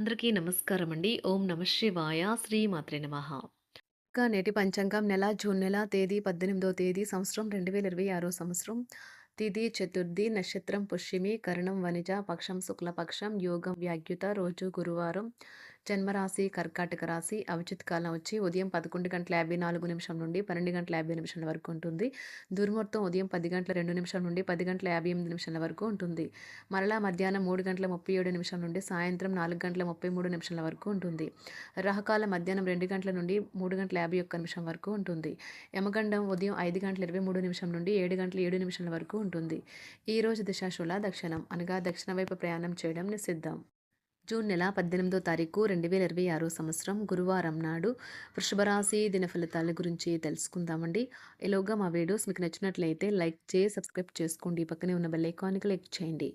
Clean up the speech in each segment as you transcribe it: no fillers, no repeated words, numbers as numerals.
అందరికీ నమస్కారం అండి. ఓం నమః శివాయ. శ్రీ మాత్రే నమః. నేటి పంచాంగం నెల జూన్ నెల తేదీ 18వ తేదీ సంవత్సరం 2026 సంవత్సరం. తిథి చతుర్థి, నక్షత్రం పుష్యమి, కరణం వనిజ, పక్షం శుక్లపక్షం, యోగం వ్యాగ్యుత, రోజు గురువారం, జన్మరాశి కర్కాటక రాశి, అవిచిత్ కాలం వచ్చి ఉదయం 11:54 నుండి 12:50 వరకు ఉంటుంది. దుర్ముహూర్తం ఉదయం 10:02 నుండి 10:58 వరకు ఉంటుంది. మరలా మధ్యాహ్నం 3:37 నుండి సాయంత్రం 4:33 వరకు ఉంటుంది. రాహుకాలం మధ్యాహ్నం 2 గంటల నుండి 3:51 వరకు ఉంటుంది. యమగండం ఉదయం 5:23 నుండి 7:07 వరకు ఉంటుంది. ఈ రోజు దిశాశూల దక్షిణం అనగా దక్షిణ వైపు ప్రయాణం చేయడం నిషిద్ధం. జూన్ నెల 18వ తారీఖు 2026 సంవత్సరం గురువారం నాడు వృషభ రాశి దిన ఫలితాల గురించి తెలుసుకుందామండి. ఈలోగా మా వీడియోస్ మీకు నచ్చినట్లయితే లైక్ చేసి సబ్స్క్రైబ్ చేసుకోండి. పక్కనే ఉన్న బెల్ ఐకాన్ని క్లిక్ చేయండి.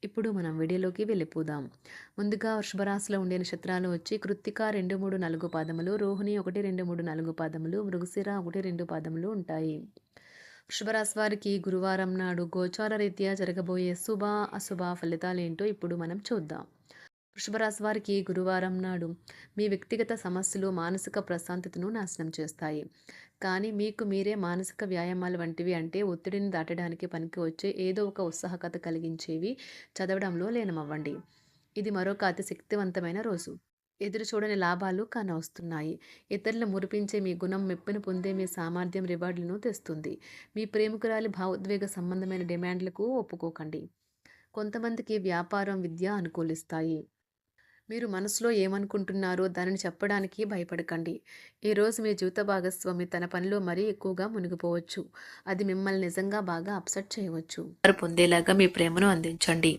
ఇప్పుడు మనం వీడియోలోకి వెళ్ళిపోదాం. ముందుగా వృషభ రాశిలో ఉండే నక్షత్రాలు వచ్చి కృత్తిక 2, 3, 4 పాదములు, రోహిణి 1, 2, 3, 4 పాదములు, మృగశిర 1, 2 పాదములు ఉంటాయి. వృషభ రాశి వారికి గురువారం నాడు గోచార రీత్యా జరగబోయే శుభ అశుభ ఫలితాలేంటో ఇప్పుడు మనం చూద్దాం. వృషభ రాశి వారికి గురువారం నాడు మీ వ్యక్తిగత సమస్యలు మానసిక ప్రశాంతతను నాశనం చేస్తాయి. కానీ మీకు మీరే మానసిక వ్యాయామాలు వంటివి, అంటే ఒత్తిడిని దాటడానికి పనికి వచ్చే ఏదో ఒక ఉత్సాహకత కలిగించేవి చదవడంలో లీనమవ్వండి. ఇది మరొక అతి శక్తివంతమైన రోజు. ఎదురు చూడని లాభాలు కానవస్తున్నాయి. ఇతరులు మురిపించే మీ గుణం మెప్పును పొందే మీ సామర్థ్యం రివార్డులను తెస్తుంది. మీ ప్రేమికురాలి భావోద్వేగ సంబంధమైన డిమాండ్లకు ఒప్పుకోకండి. కొంతమందికి వ్యాపారం, విద్య అనుకూలిస్తాయి. మీరు మనసులో ఏమనుకుంటున్నారో దానిని చెప్పడానికి భయపడకండి. ఈరోజు మీ జీవిత భాగస్వామి తన పనిలో మరీ ఎక్కువగా మునిగిపోవచ్చు. అది మిమ్మల్ని నిజంగా బాగా అప్సెట్ చేయవచ్చు. వారు పొందేలాగా మీ ప్రేమను అందించండి.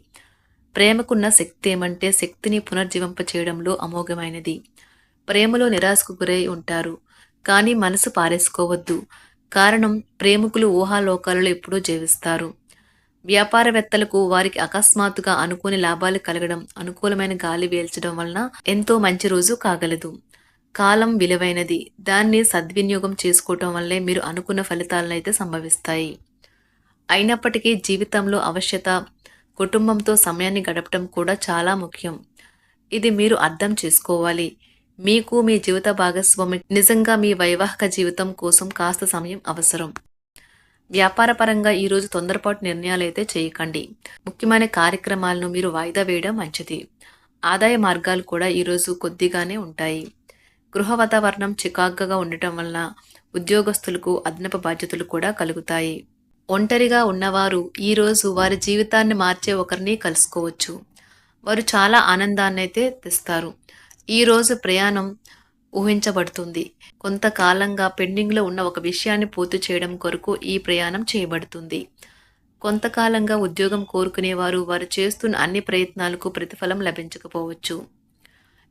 ప్రేమకున్న శక్తి ఏమంటే శక్తిని పునర్జీవింప చేయడంలో అమోఘమైనది. ప్రేమలో నిరాశకు గురై ఉంటారు, కానీ మనసు పారేసుకోవద్దు. కారణం ప్రేమికులు ఊహాలోకాలలో ఎప్పుడూ జీవిస్తారు. వ్యాపారవేత్తలకు వారికి అకస్మాత్తుగా అనుకోని లాభాలు కలగడం, అనుకూలమైన గాలి వీల్చడం వలన ఎంతో మంచి రోజు కాగలదు. కాలం విలువైనది. దాన్ని సద్వినియోగం చేసుకోవటం వల్లే మీరు అనుకున్న ఫలితాలనైతే సంభవిస్తాయి. అయినప్పటికీ జీవితంలో అవశ్యత, కుటుంబంతో సమయాన్ని గడపటం కూడా చాలా ముఖ్యం. ఇది మీరు అర్థం చేసుకోవాలి. మీకు మీ జీవిత భాగస్వామి నిజంగా మీ వైవాహిక జీవితం కోసం కాస్త సమయం అవసరం. వ్యాపారపరంగా ఈరోజు తొందరపాటు నిర్ణయాలైతే చేయకండి. ముఖ్యమైన కార్యక్రమాలను మీరు వాయిదా వేయడం మంచిది. ఆదాయ మార్గాలు కూడా ఈరోజు కొద్దిగానే ఉంటాయి. గృహ వాతావరణం చికాకుగా ఉండటం వల్ల ఉద్యోగస్తులకు అదనపు బాధ్యతలు కూడా కలుగుతాయి. ఒంటరిగా ఉన్నవారు ఈరోజు వారి జీవితాన్ని మార్చే ఒకరిని కలుసుకోవచ్చు. వారు చాలా ఆనందాన్నైతే తెస్తారు. ఈరోజు ప్రయాణం ఊహించబడుతుంది. కొంతకాలంగా పెండింగ్లో ఉన్న ఒక విషయాన్ని పూర్తి చేయడం కొరకు ఈ ప్రయాణం చేయబడుతుంది. కొంతకాలంగా ఉద్యోగం కోరుకునేవారు వారు చేస్తున్న అన్ని ప్రయత్నాలకు ప్రతిఫలం లభించకపోవచ్చు.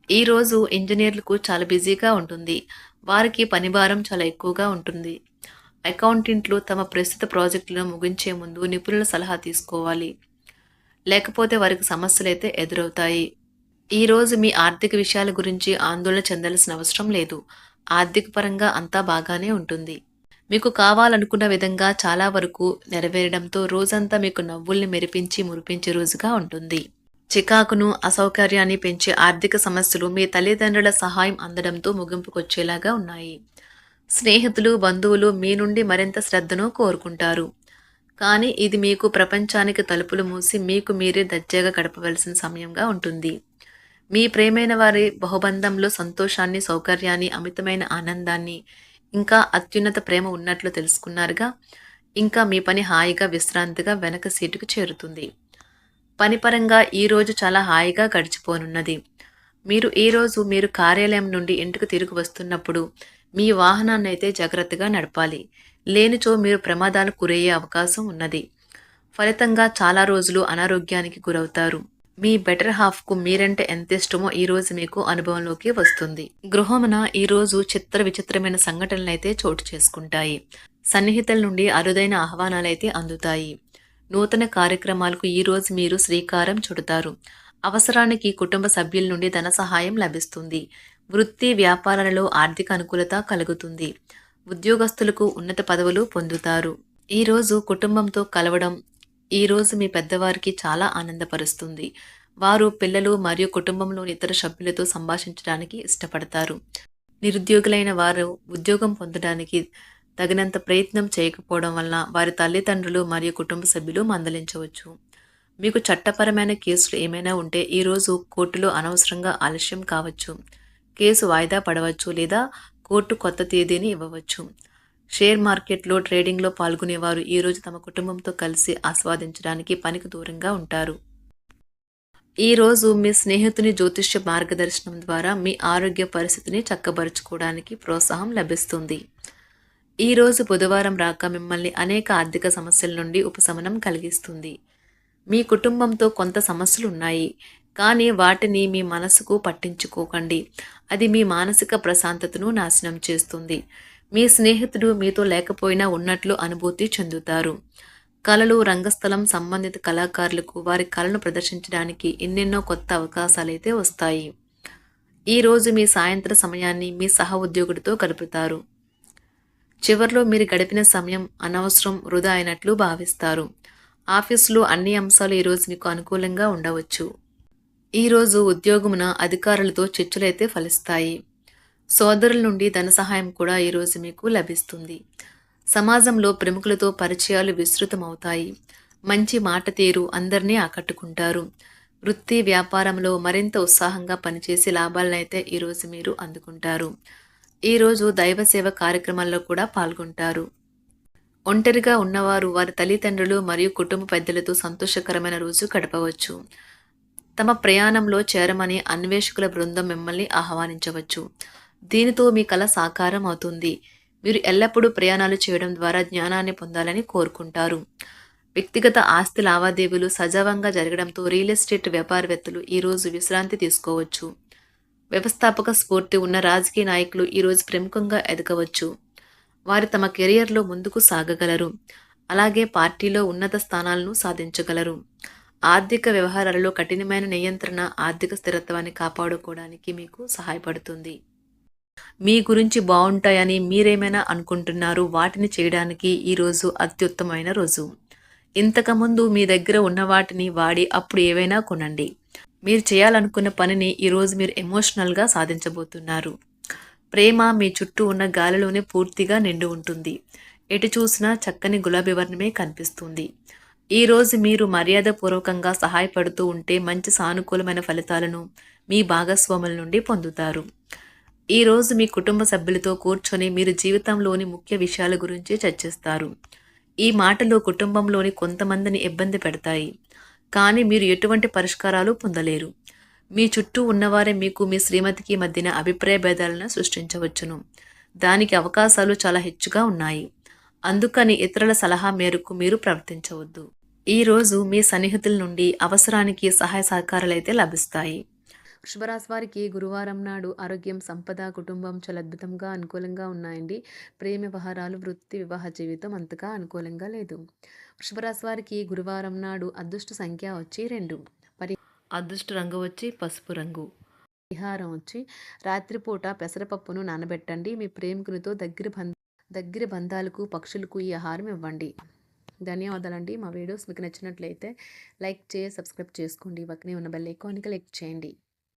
ఈరోజు ఇంజనీర్లకు చాలా బిజీగా ఉంటుంది. వారికి పనిభారం చాలా ఎక్కువగా ఉంటుంది. అకౌంటెంట్లు తమ ప్రస్తుత ప్రాజెక్టులను ముగించే ముందు నిపుణుల సలహా తీసుకోవాలి, లేకపోతే వారికి సమస్యలైతే ఎదురవుతాయి. ఈరోజు మీ ఆర్థిక విషయాల గురించి ఆందోళన చెందాల్సిన అవసరం లేదు. ఆర్థిక పరంగా అంతా బాగానే ఉంటుంది. మీకు కావాలనుకున్న విధంగా చాలా వరకు నెరవేరడంతో రోజంతా మీకు నవ్వుల్ని మెరిపించి మురిపించే రోజుగా ఉంటుంది. చికాకును, అసౌకర్యాన్ని పెంచే ఆర్థిక సమస్యలు మీ తల్లిదండ్రుల సహాయం అందడంతో ముగింపుకొచ్చేలాగా ఉన్నాయి. స్నేహితులు, బంధువులు మీ నుండి మరింత శ్రద్ధను కోరుకుంటారు. కానీ ఇది మీకు ప్రపంచానికి తలుపులు మూసి మీకు మీరే దర్జాగా గడపవలసిన సమయంగా ఉంటుంది. మీ ప్రేమైన వారి బహుబంధంలో సంతోషాన్ని, సౌకర్యాన్ని, అమితమైన ఆనందాన్ని, ఇంకా అత్యున్నత ప్రేమ ఉన్నట్లు తెలుసుకున్నారుగా. ఇంకా మీ పని హాయిగా విశ్రాంతిగా వెనక సీటుకు చేరుతుంది. పనిపరంగా ఈరోజు చాలా హాయిగా గడిచిపోనున్నది. మీరు కార్యాలయం నుండి ఇంటికి తిరిగి వస్తున్నప్పుడు మీ వాహనాన్ని అయితే జాగ్రత్తగా నడపాలి. లేనిచో మీరు ప్రమాదాలకు గురయ్యే అవకాశం ఉన్నది. ఫలితంగా చాలా రోజులు అనారోగ్యానికి గురవుతారు. మీ బెటర్ హాఫ్కు మీరంటే ఎంత ఇష్టమో ఈరోజు మీకు అనుభవంలోకి వస్తుంది. గృహమున ఈరోజు చిత్ర విచిత్రమైన సంఘటనలైతే చోటు చేసుకుంటాయి. సన్నిహితుల నుండి అరుదైన ఆహ్వానాలైతే అందుతాయి. నూతన కార్యక్రమాలకు ఈరోజు మీరు శ్రీకారం చుడతారు. అవసరానికి కుటుంబ సభ్యుల నుండి ధన సహాయం లభిస్తుంది. వృత్తి వ్యాపారాలలో ఆర్థిక అనుకూలత కలుగుతుంది. ఉద్యోగస్తులకు ఉన్నత పదవులు పొందుతారు. ఈరోజు కుటుంబంతో కలవడం ఈరోజు మీ పెద్దవారికి చాలా ఆనందపరుస్తుంది. వారు పిల్లలు మరియు కుటుంబంలోని ఇతర సభ్యులతో సంభాషించడానికి ఇష్టపడతారు. నిరుద్యోగులైన వారు ఉద్యోగం పొందడానికి తగినంత ప్రయత్నం చేయకపోవడం వలన వారి తల్లిదండ్రులు మరియు కుటుంబ సభ్యులు మందలించవచ్చు. మీకు చట్టపరమైన కేసులు ఏమైనా ఉంటే ఈరోజు కోర్టులో అనవసరంగా ఆలస్యం కావచ్చు. కేసు వాయిదా పడవచ్చు లేదా కోర్టు కొత్త తేదీని ఇవ్వవచ్చు. షేర్ మార్కెట్లో ట్రేడింగ్లో పాల్గొనేవారు ఈరోజు తమ కుటుంబంతో కలిసి ఆస్వాదించడానికి పనికి దూరంగా ఉంటారు. ఈరోజు మీ స్నేహితుని జ్యోతిష్య మార్గదర్శనం ద్వారా మీ ఆరోగ్య పరిస్థితిని చక్కబరుచుకోవడానికి ప్రోత్సాహం లభిస్తుంది. ఈరోజు బుధవారం రాక మిమ్మల్ని అనేక ఆర్థిక సమస్యల నుండి ఉపశమనం కలిగిస్తుంది. మీ కుటుంబంతో కొంత సమస్యలు ఉన్నాయి, కానీ వాటిని మీ మనసుకు పట్టించుకోకండి. అది మీ మానసిక ప్రశాంతతను నాశనం చేస్తుంది. మీ స్నేహితుడు మీతో లేకపోయినా ఉన్నట్లు అనుభూతి చెందుతారు. కళలు, రంగస్థలం సంబంధిత కళాకారులకు వారి కళను ప్రదర్శించడానికి ఎన్నెన్నో కొత్త అవకాశాలైతే వస్తాయి. ఈరోజు మీ సాయంత్ర సమయాన్ని మీ సహ ఉద్యోగుడితో గడుపుతారు. చివర్లో మీరు గడిపిన సమయం అనవసరం, వృధా అయినట్లు భావిస్తారు. ఆఫీసులో అన్ని అంశాలు ఈరోజు మీకు అనుకూలంగా ఉండవచ్చు. ఈరోజు ఉద్యోగమున అధికారులతో చర్చలైతే ఫలిస్తాయి. సోదరుల నుండి ధన సహాయం కూడా ఈరోజు మీకు లభిస్తుంది. సమాజంలో ప్రముఖులతో పరిచయాలు విస్తృతమవుతాయి. మంచి మాట తీరు అందరినీ ఆకట్టుకుంటారు. వృత్తి వ్యాపారంలో మరింత ఉత్సాహంగా పనిచేసి లాభాలనైతే ఈరోజు మీరు అందుకుంటారు. ఈరోజు దైవ సేవ కార్యక్రమాల్లో కూడా పాల్గొంటారు. ఒంటరిగా ఉన్నవారు వారి తల్లిదండ్రులు మరియు కుటుంబ పెద్దలతో సంతోషకరమైన రోజు గడపవచ్చు. తమ ప్రయాణంలో చేరమని అన్వేషకుల బృందం మిమ్మల్ని ఆహ్వానించవచ్చు. దీనితో మీ కల సాకారం అవుతుంది. మీరు ఎల్లప్పుడూ ప్రయాణాలు చేయడం ద్వారా జ్ఞానాన్ని పొందాలని కోరుకుంటారు. వ్యక్తిగత ఆస్తి లావాదేవీలు సజావంగా జరగడంతో రియల్ ఎస్టేట్ వ్యాపారవేత్తలు ఈరోజు విశ్రాంతి తీసుకోవచ్చు. వ్యవస్థాపక స్ఫూర్తి ఉన్న రాజకీయ నాయకులు ఈరోజు ప్రముఖంగా ఎదగవచ్చు. వారు తమ కెరియర్లో ముందుకు సాగగలరు. అలాగే పార్టీలో ఉన్నత స్థానాలను సాధించగలరు. ఆర్థిక వ్యవహారాలలో కఠినమైన నియంత్రణ ఆర్థిక స్థిరత్వాన్ని కాపాడుకోవడానికి మీకు సహాయపడుతుంది. మీ గురించి బాగుంటాయని మీరేమైనా అనుకుంటున్నారు, వాటిని చేయడానికి ఈరోజు అత్యుత్తమైన రోజు. ఇంతకుముందు మీ దగ్గర ఉన్న వాటిని వాడి అప్పుడు ఏవైనా కొనండి. మీరు చేయాలనుకున్న పనిని ఈరోజు మీరు ఎమోషనల్గా సాధించబోతున్నారు. ప్రేమ మీ చుట్టూ ఉన్న గాలిలోనే పూర్తిగా నిండి ఉంటుంది. ఎటు చూసినా చక్కని గులాబీ వర్ణమే కనిపిస్తుంది. ఈరోజు మీరు మర్యాదపూర్వకంగా సహాయపడుతూ ఉంటే మంచి సానుకూలమైన ఫలితాలను మీ భాగస్వాముల నుండి పొందుతారు. ఈరోజు మీ కుటుంబ సభ్యులతో కూర్చొని మీరు జీవితంలోని ముఖ్య విషయాల గురించి చర్చిస్తారు. ఈ మాటలు కుటుంబంలోని కొంతమందిని ఇబ్బంది పెడతాయి, కానీ మీరు ఎటువంటి పరిష్కారాలు పొందలేరు. మీ చుట్టూ ఉన్నవారే మీకు మీ శ్రీమతికి మధ్యన అభిప్రాయ భేదాలను సృష్టించవచ్చును. దానికి అవకాశాలు చాలా హెచ్చుగా ఉన్నాయి. అందుకని ఇతరుల సలహా మేరకు మీరు ప్రవర్తించవద్దు. ఈరోజు మీ సన్నిహితుల నుండి అవసరానికి సహాయ సహకారాలైతే లభిస్తాయి. వృషభరాశి వారికి గురువారం నాడు ఆరోగ్యం, సంపద, కుటుంబం చాలా అద్భుతంగా అనుకూలంగా ఉన్నాయండి. ప్రేమ వ్యవహారాలు, వృత్తి, వివాహ జీవితం అంతగా అనుకూలంగా లేదు. వృషభరాశి వారికి గురువారం నాడు అదృష్ట సంఖ్య వచ్చి 2. అదృష్ట రంగు వచ్చి పసుపు రంగు. పరిహారం వచ్చి రాత్రిపూట పెసరపప్పును నానబెట్టండి. మీ ప్రేమికునితో దగ్గర బంధాలకు, పక్షులకు ఈ ఆహారం ఇవ్వండి. ధన్యవాదాలండి. మా వీడియోస్ మీకు నచ్చినట్లయితే లైక్ చేసి సబ్స్క్రైబ్ చేసుకోండి. పక్కనే ఉన్న బెల్ ఐకాన్కి క్లిక్ చేయండి.